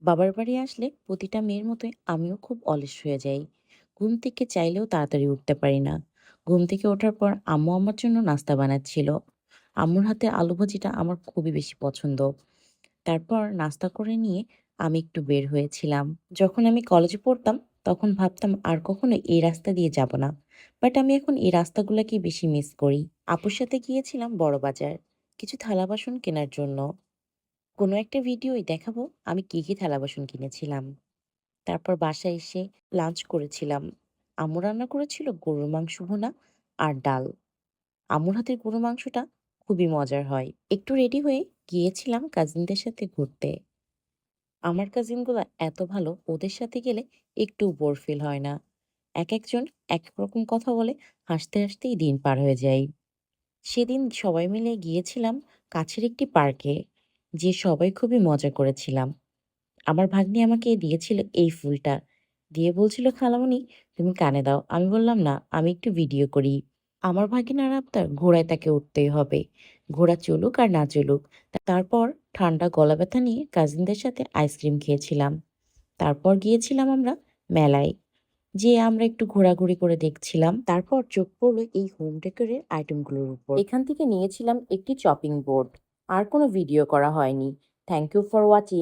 বাবার বাড়ি আসলে প্রতিটা মেয়ের মতোই আমিও খুব অলস হয়ে যাই। ঘুম থেকে চাইলেও তাড়াতাড়ি উঠতে পারি না। ঘুম থেকে ওঠার পর আম্মু আমার জন্য নাস্তা বানাচ্ছিল। আম্মুর হাতের আলু ভাজিটা আমার খুবই বেশি পছন্দ। তারপর নাস্তা করে নিয়ে আমি একটু বের হয়েছিলাম। যখন আমি কলেজে পড়তাম তখন ভাবতাম আর কখনো এই রাস্তা দিয়ে যাব না। বাট আমি এখন এই রাস্তাগুলোকেই বেশি মিস করি। আপুর সাথে গিয়েছিলাম বড় বাজার কিছু থালা বাসন কেনার জন্য। কোনো একটা ভিডিওয় দেখাবো আমি কি কি থালা বাসন কিনেছিলাম। তারপর বাসায় এসে লাঞ্চ করেছিলাম। আম্মু রান্না করেছিল গরুর মাংস ভুনা আর ডাল। আম্মুর হাতের গরুর মাংসটা খুবই মজার হয়। একটু রেডি হয়ে গিয়েছিলাম কাজিনদের সাথে ঘুরতে। আমার কাজিনগুলো এত ভালো, ওদের সাথে গেলে একটু বোর ফিল হয় না। একজন এক এক রকম কথা বলে, হাসতে হাসতেই দিন পার হয়ে যায়। সেদিন সবাই মিলে গিয়েছিলাম কাছের একটি পার্কে, যে সবাই খুবই মজা করেছিলাম। আমার ভাগ্নি আমাকে দিয়েছিল এই ফুলটা। দিয়ে বলছিল, "খালামণি তুমি কানে দাও।" আমি বললাম, "না, আমি একটু ভিডিও করি।" আমার ভাগিনার আবদার ঘোড়ায় তাকে উঠতেই হবে। ঘোড়া চলুক আর না চলুক। তারপর ঠান্ডা গলা ব্যথা নিয়ে কাজিনদের সাথে আইসক্রিম খেয়েছিলাম। তারপর গিয়েছিলাম আমরা মেলায়। যেয়ে আমরা একটু ঘোরাঘুরি করে দেখছিলাম। তারপর চোখ পড়ল এই হোম ডেকোরের আইটেমগুলোর উপর। এখান থেকে নিয়েছিলাম একটি চপিং বোর্ড। আর কোনো ভিডিও করা হয়নি। Thank you for watching.